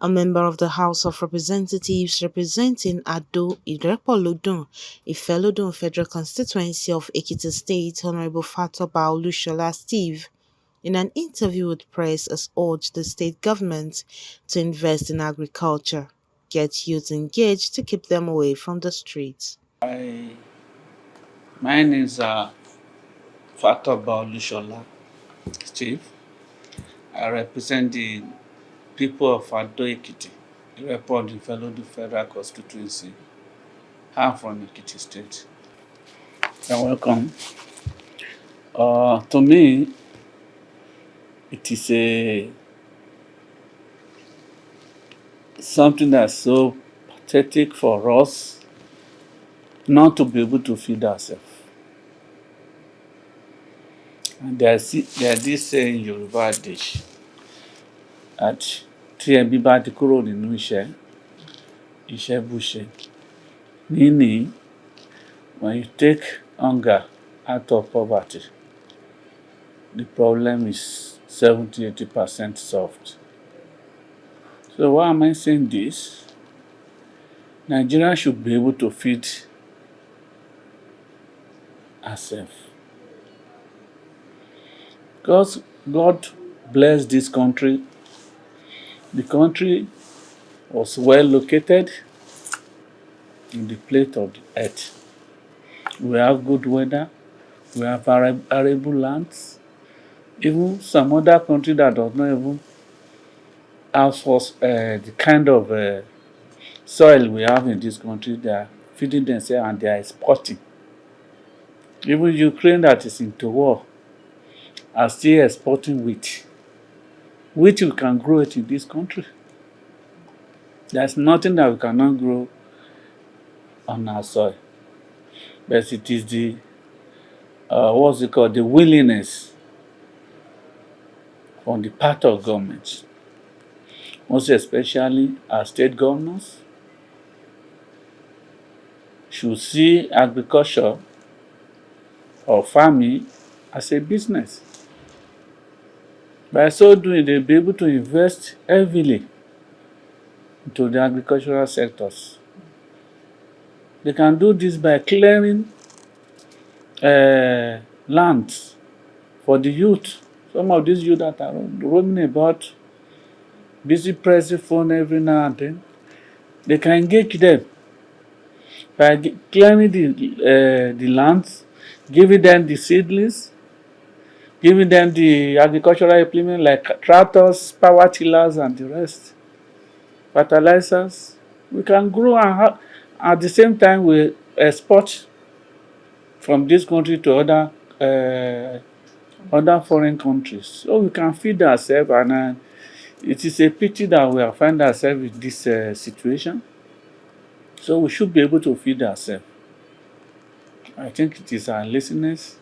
A member of the House of Representatives representing Ado Irepolodun, Ifelodun Federal Constituency of Ekiti State, Honorable Fatoba Olushola Steve, in an interview with press, has urged the state government to invest in agriculture, get youth engaged to keep them away from the streets. Mine is Fatoba Olushola Steve. I represent the people of Ado Ekiti, Irepon Ifelodun Federal Constituency. I'm from Ekiti State. You're welcome. To me, it is something that's so pathetic for us not to be able to feed ourselves. And there's this saying in Yoruba dish that tí ẹbí bá ti kúrò nínú iṣẹ́, iṣẹ́ búṣe. Meaning, when you take hunger out of poverty, the problem is 70-80% solved. So why am I saying this? Nigeria should be able to feed herself. Because God blessed this country. The country was well located in the plate of the earth. We have good weather. We have arable lands. Even some other country that does not even have the kind of soil we have in this country, they are feeding themselves and they are exporting. Even Ukraine that is into war are still exporting wheat. Wheat we can grow it in this country. There's nothing that we cannot grow on our soil. But it is the the willingness on the part of government, most especially our state governors, should see agriculture or farming as a business. By so doing, they'll be able to invest heavily into the agricultural sectors. They can do this by clearing lands for the youth. Some of these youth that are roaming about, busy pressing phone every now and then, they can engage them by clearing the lands, giving them the seedlings, giving them the agricultural implements like tractors, power tillers, and the rest, fertilizers. We can grow and at the same time we export from this country to other foreign countries. So we can feed ourselves, and it is a pity that we have find ourselves in this situation. So we should be able to feed ourselves. I think it is our laziness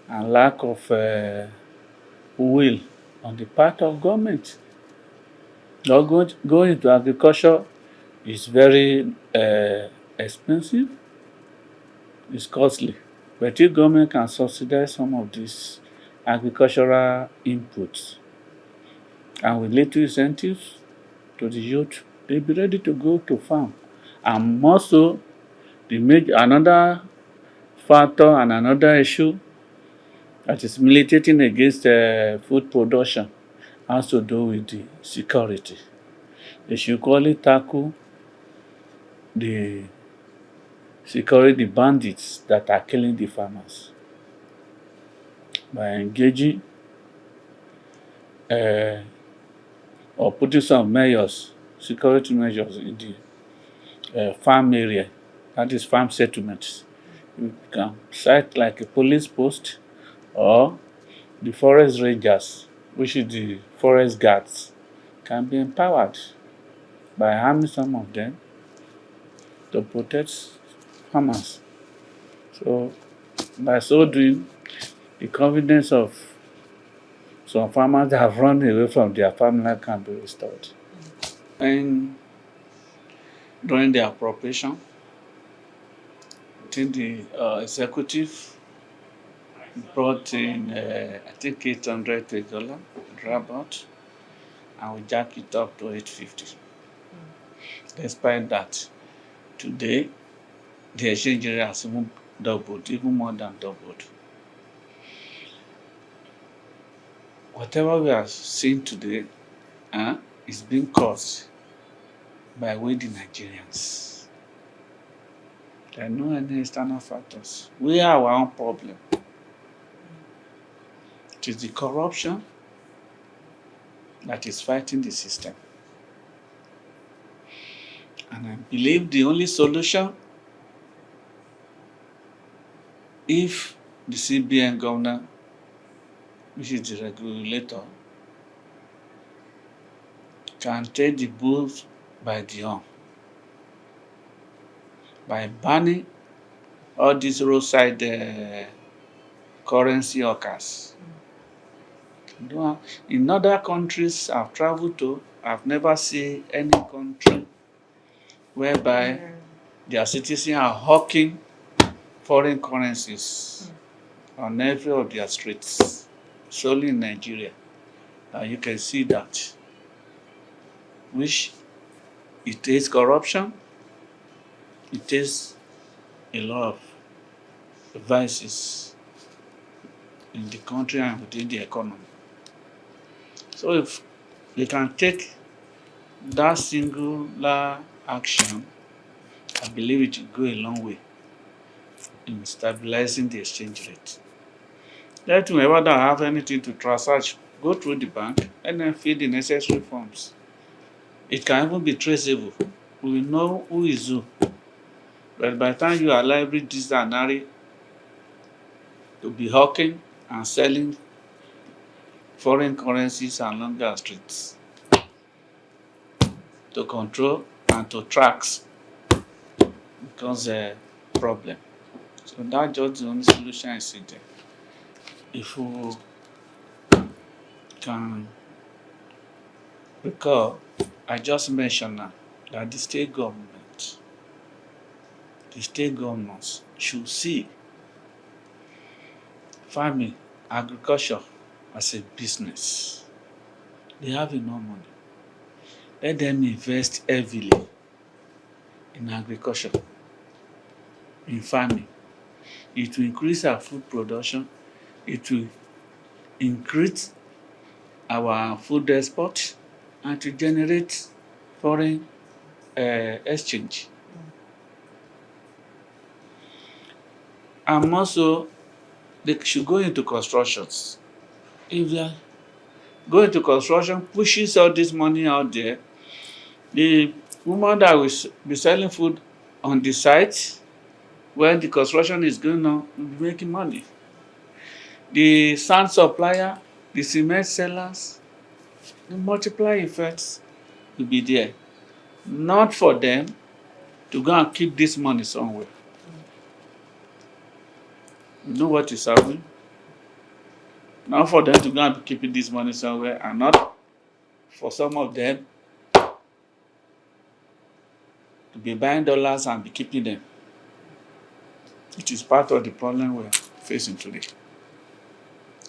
and lack of will on the part of government. Now, going into agriculture is very expensive, it's costly. But if government can subsidize some of these agricultural inputs and with little incentives to the youth, they'll be ready to go to farm. And also, another factor and another issue that is militating against food production has to do with the security. They should equally tackle the security bandits that are killing the farmers by engaging or putting some security measures in the farm area, that is farm settlements. You can cite like a police post or the forest rangers, which is the forest guards, can be empowered by harming some of them to protect farmers. So by so doing, the confidence of some farmers that have run away from their farmland can be restored. And during the appropriation, I think the executive brought in, I think $800 thereabout, and we jack it up to $850. Despite that, today the exchange rate has even doubled, even more than doubled. Whatever we are seeing today is being caused by we the Nigerians. There are no any external factors. We are our own problem. It is the corruption that is fighting the system. And I believe the only solution, if the CBN governor, which is the regulator, can take the bulls by the horn by banning all these roadside currency hawkers. In other countries I've traveled to, I've never seen any country whereby their citizens are hawking foreign currencies on every of their streets. It's only in Nigeria you can see that, which it takes corruption, it takes a lot of vices in the country and within the economy. So if they can take that singular action, I believe it will go a long way in stabilizing the exchange rate. Let whoever that have anything to transact go through the bank and then fill the necessary forms. It can even be traceable. We will know who is who. But by the time you are liable this and that to be hawking and selling foreign currencies along their streets, to control and to track becomes a problem. So that's just the only solution I see there. If we can recall, I just mentioned now that the state governments should see farming, agriculture as a business. They have enough money. Let them invest heavily in agriculture, in farming. It will increase our food production. It will increase our food export and to generate foreign exchange. And also, they should go into constructions. If they go into construction, pushes all this money out there, the woman that will be selling food on the site when the construction is going on will be making money. The sand supplier, the cement sellers, the multiplier effects will be there. Not for them to go and keep this money somewhere. You know what is happening? Not for them to go and be keeping this money somewhere, and not for some of them to be buying dollars and be keeping them. It is part of the problem we are facing today.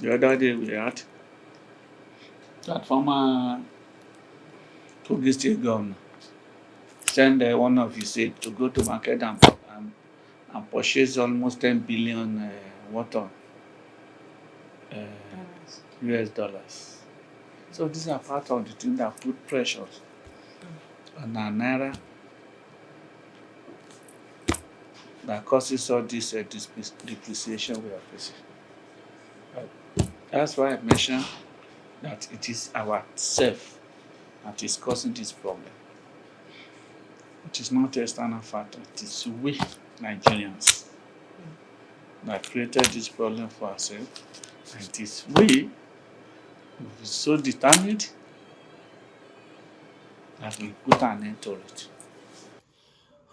The other day we had that former Kogi State governor send one of his aides to go to market and purchase almost 10 billion worth of US dollars. So these are part of the things that put pressures on our naira that causes all this depreciation we are facing. That's why I mentioned that it is ourself that is causing this problem. It is not external factor. It is we Nigerians that created this problem for ourselves. And it is we who is so determined that we put an end to it.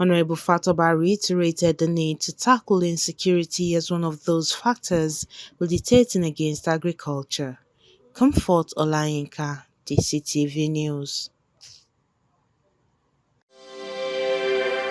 Honorable Fatoba reiterated the need to tackle insecurity as one of those factors militating against agriculture. Comfort Olayinka, DCTV News.